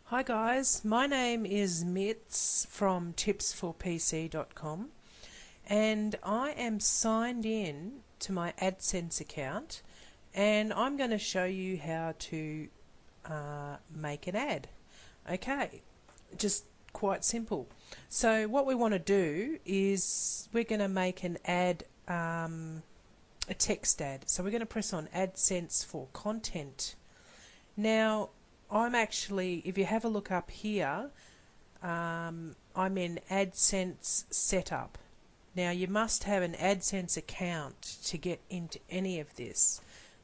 Hi guys, my name is Mitz from tipsforpc.com and I am signed in to my AdSense account and I'm going to show you how to make an ad. Okay, just quite simple. So what we want to do is we're going to make an ad, a text ad. So we're going to press on AdSense for content. Now I'm actually, if you have a look up here, I'm in AdSense setup. Now you must have an AdSense account to get into any of this.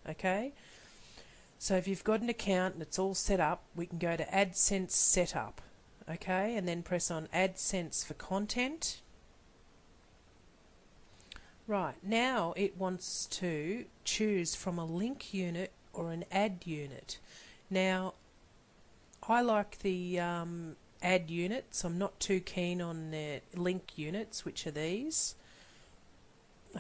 Okay, so if you've got an account and it's all set up, we can go to AdSense setup. Okay, and then press on AdSense for content. Right, now it wants to choose from a link unit or an ad unit. Now I like the ad units. I'm not too keen on the link units, which are these.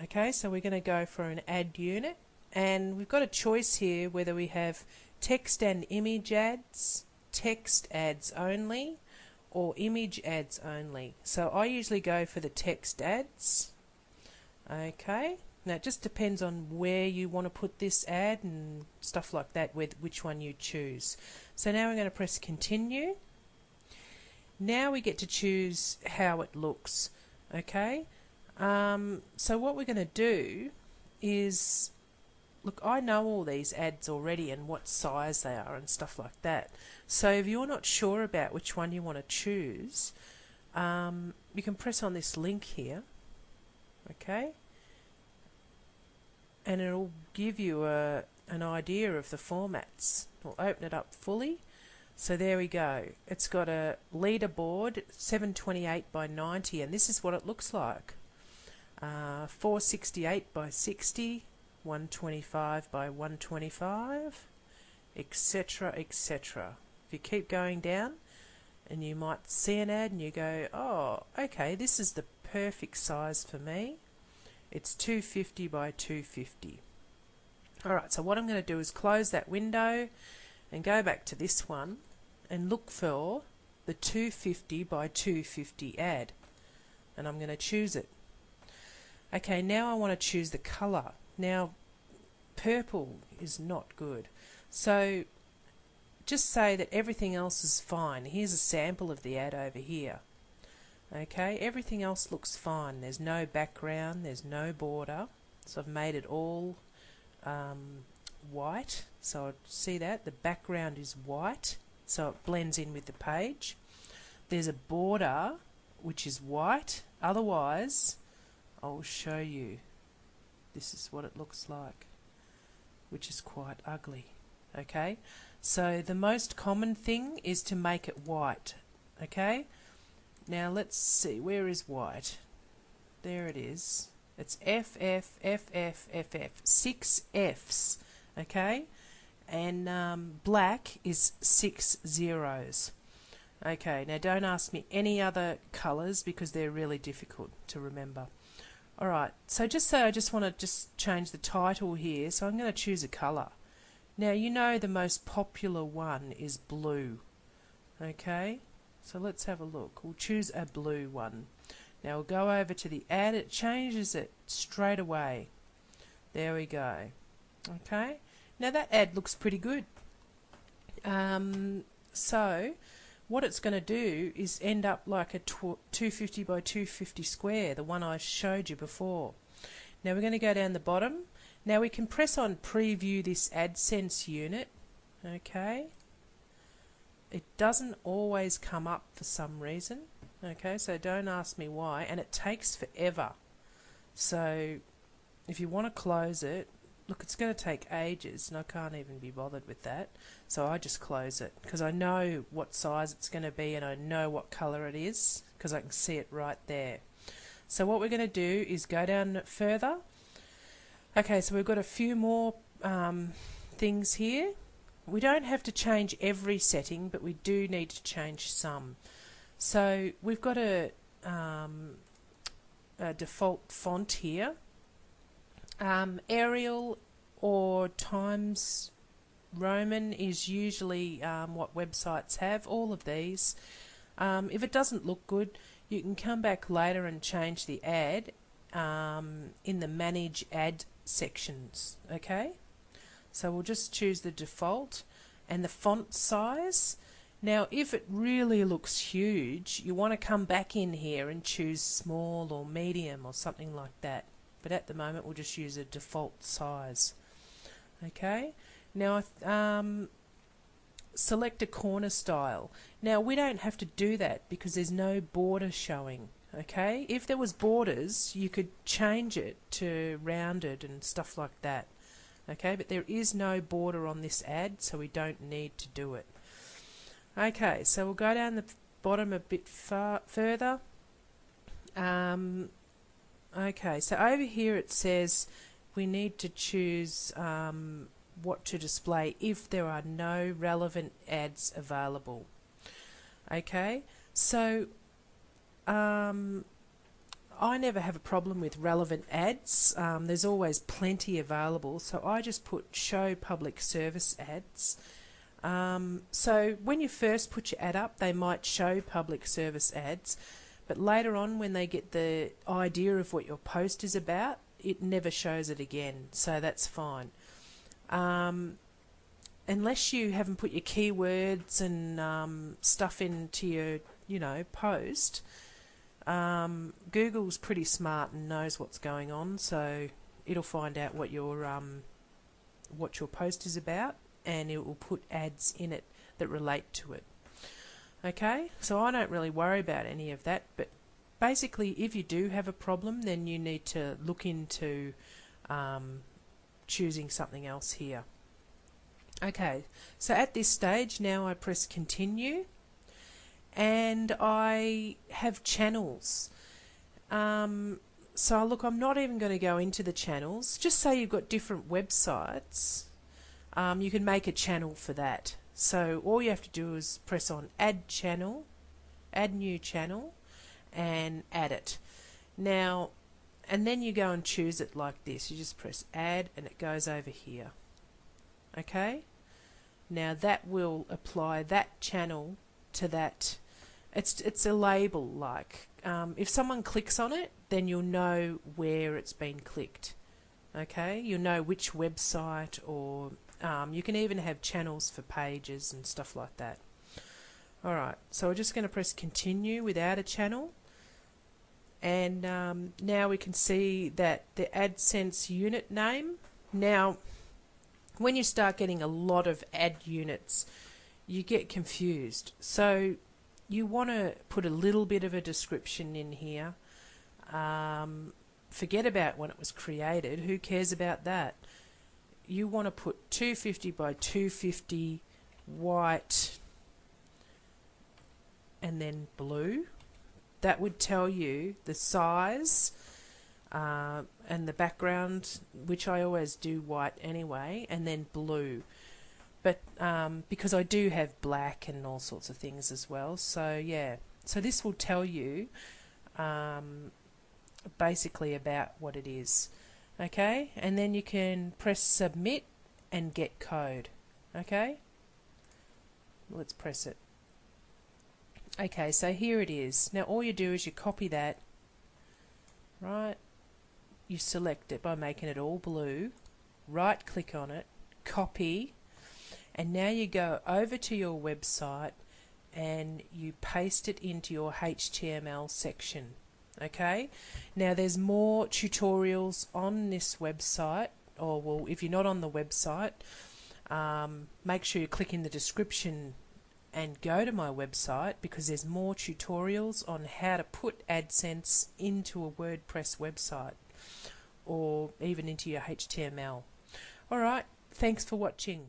Okay, so we're going to go for an ad unit, and we've got a choice here whether we have text and image ads, text ads only, or image ads only. So I usually go for the text ads. Okay, now it just depends on where you want to put this ad and stuff like that, with which one you choose. So now we're going to press continue. Now we get to choose how it looks. Okay, so what we're going to do is, look, I know all these ads already and what size they are and stuff like that. So if you're not sure about which one you want to choose, you can press on this link here. Okay, and it'll give you an idea of the formats. We'll open it up fully. So there we go. It's got a leaderboard, 728 by 90, and this is what it looks like. 468 by 60, 125 by 125, etc., etc. If you keep going down, and you might see an ad and you go, oh, okay, this is the perfect size for me. It's 250 by 250. Alright, so what I'm going to do is close that window and go back to this one and look for the 250 by 250 ad. And I'm going to choose it. Okay, now I want to choose the colour. Now, purple is not good. So just say that everything else is fine. Here's a sample of the ad over here. Okay, everything else looks fine. There's no background, there's no border. So I've made it all white. So I see that the background is white, so it blends in with the page. There's a border which is white. Otherwise, I'll show you. This is what it looks like, which is quite ugly. Okay, so the most common thing is to make it white. Okay. Now let's see, where is white? There it is. It's F, F, F, F, F, F. 6 Fs, okay? And black is 6 zeros. Okay, now don't ask me any other colours because they're really difficult to remember. Alright, so just say I just want to change the title here, so I'm going to choose a colour. Now you know the most popular one is blue, okay? So let's have a look. We'll choose a blue one. Now we'll go over to the ad. It changes it straight away. There we go. Okay. Now that ad looks pretty good. So what it's going to do is end up like a 250 by 250 square, the one I showed you before. Now we're going to go down the bottom. Now we can press on preview this AdSense unit. Okay. It doesn't always come up for some reason, okay, so don't ask me why, and it takes forever. So if you want to close it, look, it's going to take ages, and I can't even be bothered with that, so I just close it, because I know what size it's going to be, and I know what colour it is, because I can see it right there. So what we're going to do is go down further. Okay, so we've got a few more things here. We don't have to change every setting, but we do need to change some. So we've got a default font here. Arial or Times Roman is usually what websites have, all of these. If it doesn't look good, you can come back later and change the ad in the Manage Ad sections, okay? So we'll just choose the default and the font size. Now, if it really looks huge, you want to come back in here and choose small or medium or something like that. But at the moment, we'll just use a default size. Okay. Now, select a corner style. Now, we don't have to do that because there's no border showing. Okay. If there was borders, you could change it to rounded and stuff like that. Okay. But there is no border on this ad, so we don't need to do it. Okay, so we'll go down the bottom a bit further. Okay, so over here it says we need to choose what to display if there are no relevant ads available. Okay, so I never have a problem with relevant ads. There's always plenty available, so I just put show public service ads. So when you first put your ad up, they might show public service ads, but later on when they get the idea of what your post is about, it never shows it again, so that's fine. Unless you haven't put your keywords and stuff into your post, Google's pretty smart and knows what's going on, so it'll find out what your post is about, and it will put ads in it that relate to it. Okay, so I don't really worry about any of that, but basically if you do have a problem, then you need to look into choosing something else here. Okay, so at this stage now I press continue, and I have channels. So look, I'm not even going to go into the channels. Just say you've got different websites. You can make a channel for that. So all you have to do is press on add channel, add new channel, and add it. Now, and then you go and choose it like this. You just press add and it goes over here. Okay? Now that will apply that channel to that. It's a label, like if someone clicks on it, then you'll know where it's been clicked. Okay? You'll know which website, or you can even have channels for pages and stuff like that. Alright, so we're just going to press continue without a channel, and now we can see that the AdSense unit name. Now when you start getting a lot of ad units, you get confused, so you want to put a little bit of a description in here. Forget about when it was created, who cares about that? You want to put 250 by 250 white and then blue. That would tell you the size and the background, which I always do white anyway, and then blue. But because I do have black and all sorts of things as well, so yeah. So this will tell you basically about what it is. Okay, and then you can press submit and get code. Okay, let's press it. Okay, so here it is. Now all you do is you copy that, right? You select it by making it all blue, right click on it, copy, and now you go over to your website and you paste it into your HTML section. Okay, now there's more tutorials on this website, or well, if you're not on the website, make sure you click in the description and go to my website, because there's more tutorials on how to put AdSense into a WordPress website or even into your HTML. Alright, thanks for watching.